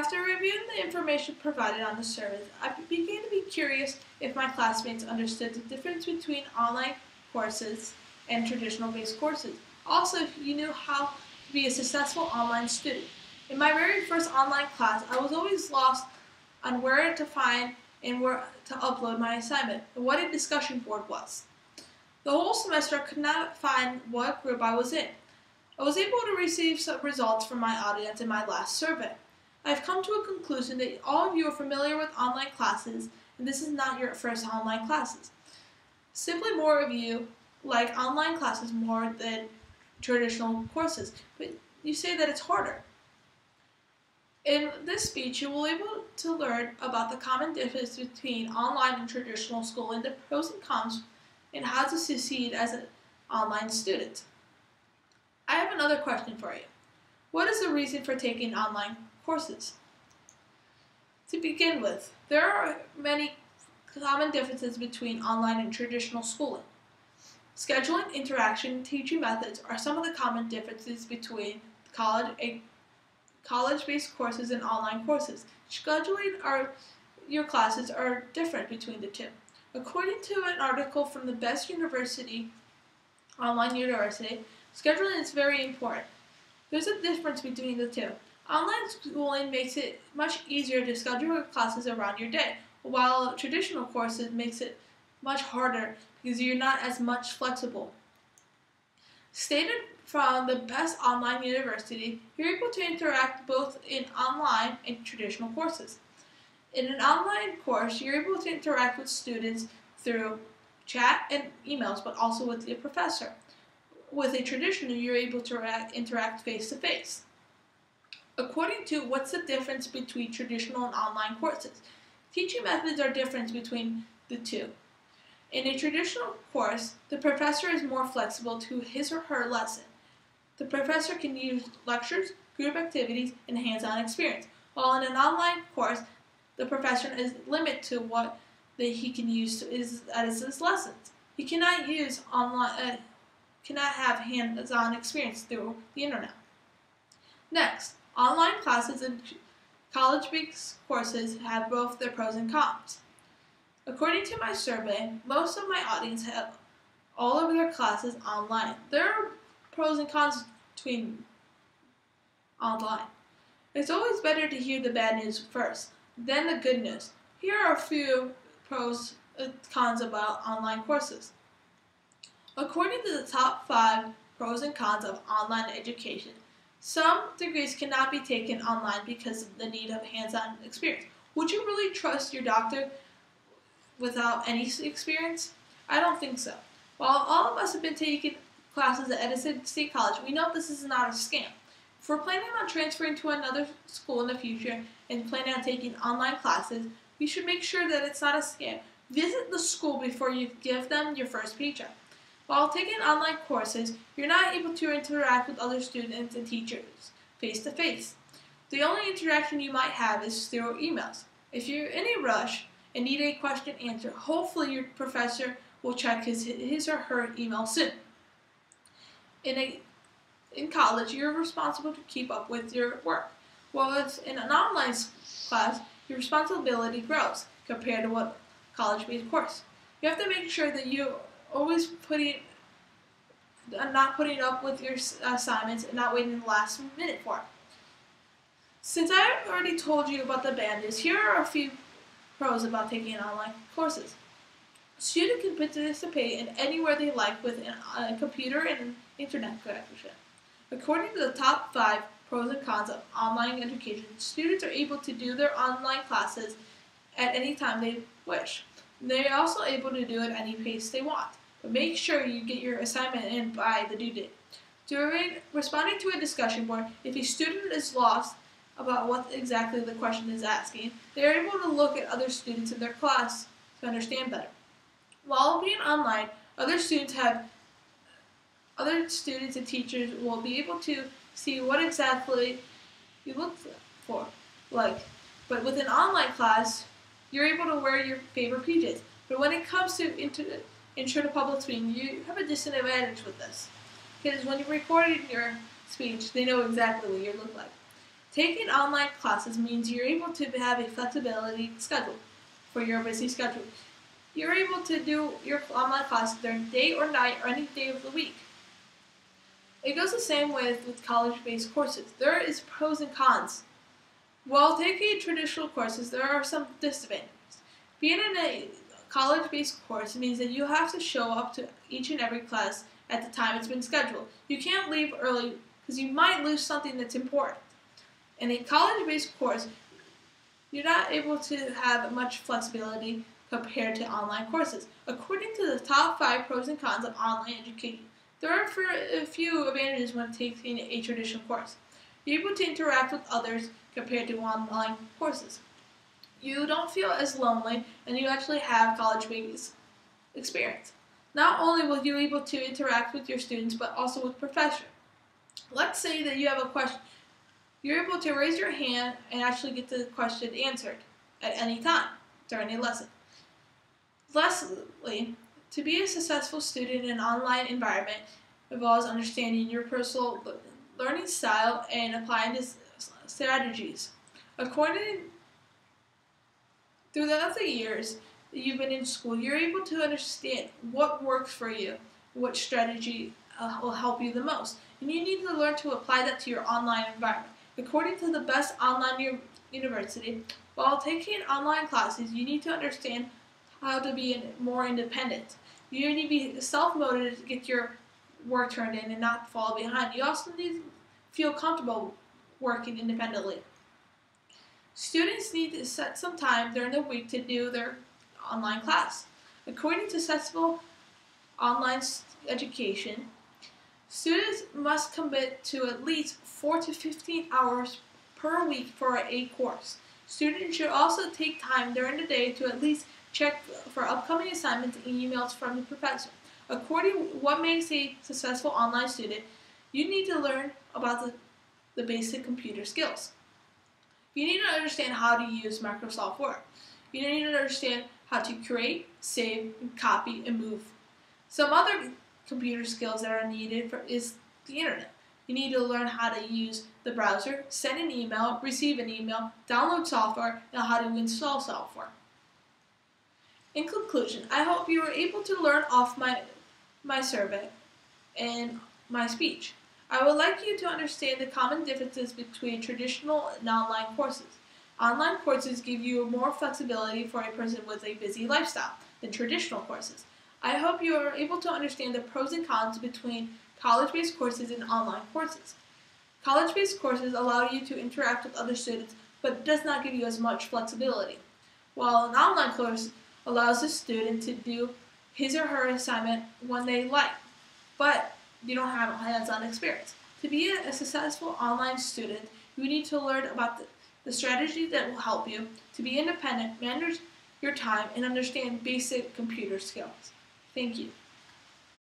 After reviewing the information provided on the survey, I began to be curious if my classmates understood the difference between online courses and traditional based courses. Also, if you knew how to be a successful online student. In my very first online class, I was always lost on where to find and where to upload my assignment and what a discussion board was. The whole semester I could not find what group I was in. I was able to receive some results from my audience in my last survey. I have come to a conclusion that all of you are familiar with online classes, and this is not your first online classes. Simply more of you like online classes more than traditional courses, but you say that it's harder. In this speech, you will be able to learn about the common difference between online and traditional school and the pros and cons and how to succeed as an online student. I have another question for you. What is the reason for taking online courses? To begin with, there are many common differences between online and traditional schooling. Scheduling, interaction, and teaching methods are some of the common differences between college-based courses and online courses. Scheduling your classes are different between the two. According to an article from the Best University, Online University, scheduling is very important. There's a difference between the two. Online schooling makes it much easier to schedule your classes around your day, while traditional courses makes it much harder because you're not as much flexible. Stated from the Best Online University, you're able to interact both in online and traditional courses. In an online course, you're able to interact with students through chat and emails, but also with your professor. With a traditional, you're able to interact face-to-face. According to what's the difference between traditional and online courses? Teaching methods are different between the two. In a traditional course, the professor is more flexible to his or her lesson. The professor can use lectures, group activities, and hands-on experience, while in an online course, the professor is limited to what he can use as his lessons. He cannot have hands-on experience through the internet. Next, online classes and college-based courses have both their pros and cons. According to my survey, most of my audience have all of their classes online. There are pros and cons between online. It's always better to hear the bad news first, then the good news. Here are a few pros and cons about online courses. According to the top 5 pros and cons of online education, some degrees cannot be taken online because of the need of hands-on experience. Would you really trust your doctor without any experience? I don't think so. While all of us have been taking classes at Edison State College, we know this is not a scam. If we're planning on transferring to another school in the future and planning on taking online classes, we should make sure that it's not a scam. Visit the school before you give them your first paycheck. While taking online courses, you're not able to interact with other students and teachers face-to-face. The only interaction you might have is through emails. If you're in a rush and need a question answered, hopefully your professor will check his or her email soon. In college, you're responsible to keep up with your work. While in an online class, your responsibility grows compared to what college-based course. You have to make sure that you always not putting up with your assignments and not waiting the last minute for it. Since I already told you about the bad news, here are a few pros about taking online courses. A student can participate in anywhere they like with a computer and an internet connection. According to the top 5 pros and cons of online education, students are able to do their online classes at any time they wish. They are also able to do it at any pace they want. But make sure you get your assignment in by the due date. During responding to a discussion board, if a student is lost about what exactly the question is asking, they are able to look at other students in their class to understand better. While being online, other students and teachers will be able to see what exactly you look for. But with an online class, you're able to wear your favorite PJs. But when it comes to intro to public speaking, you have a disadvantage with this. Because when you're recording your speech, they know exactly what you look like. Taking online classes means you're able to have a flexibility schedule for your busy schedule. You're able to do your online classes during day or night or any day of the week. It goes the same with college-based courses. There is pros and cons. While taking traditional courses, there are some disadvantages. Being in a college-based course means that you have to show up to each and every class at the time it's been scheduled. You can't leave early because you might lose something that's important. In a college-based course, you're not able to have much flexibility compared to online courses. According to the top 5 pros and cons of online education, there are a few advantages when taking a traditional course. You're able to interact with others compared to online courses. You don't feel as lonely, and you actually have college-based experience. Not only will you be able to interact with your students, but also with professors. Let's say that you have a question. You're able to raise your hand and actually get the question answered at any time during a lesson. Lastly, to be a successful student in an online environment involves understanding your personal learning style and applying these strategies. Throughout the years that you've been in school, you're able to understand what works for you, what strategy will help you the most. And you need to learn to apply that to your online environment. According to the best online university, while taking online classes, you need to understand how to be more independent. You need to be self-motivated to get your work turned in and not fall behind. You also need to feel comfortable working independently. Students need to set some time during the week to do their online class. According to Successful Online Education, students must commit to at least 4 to 15 hours per week for a course. Students should also take time during the day to at least check for upcoming assignments and emails from the professor. According to what makes a successful online student, you need to learn about the basic computer skills. You need to understand how to use Microsoft Word. You need to understand how to create, save, and copy, and move. Some other computer skills that are needed is the internet. You need to learn how to use the browser, send an email, receive an email, download software, and how to install software. In conclusion, I hope you were able to learn off my survey and my speech. I would like you to understand the common differences between traditional and online courses. Online courses give you more flexibility for a person with a busy lifestyle than traditional courses. I hope you are able to understand the pros and cons between college-based courses and online courses. College-based courses allow you to interact with other students, but does not give you as much flexibility, while an online course allows the student to do his or her assignment when they like, but you don't have a hands-on experience. To be a successful online student, you need to learn about the strategies that will help you to be independent, manage your time, and understand basic computer skills. Thank you.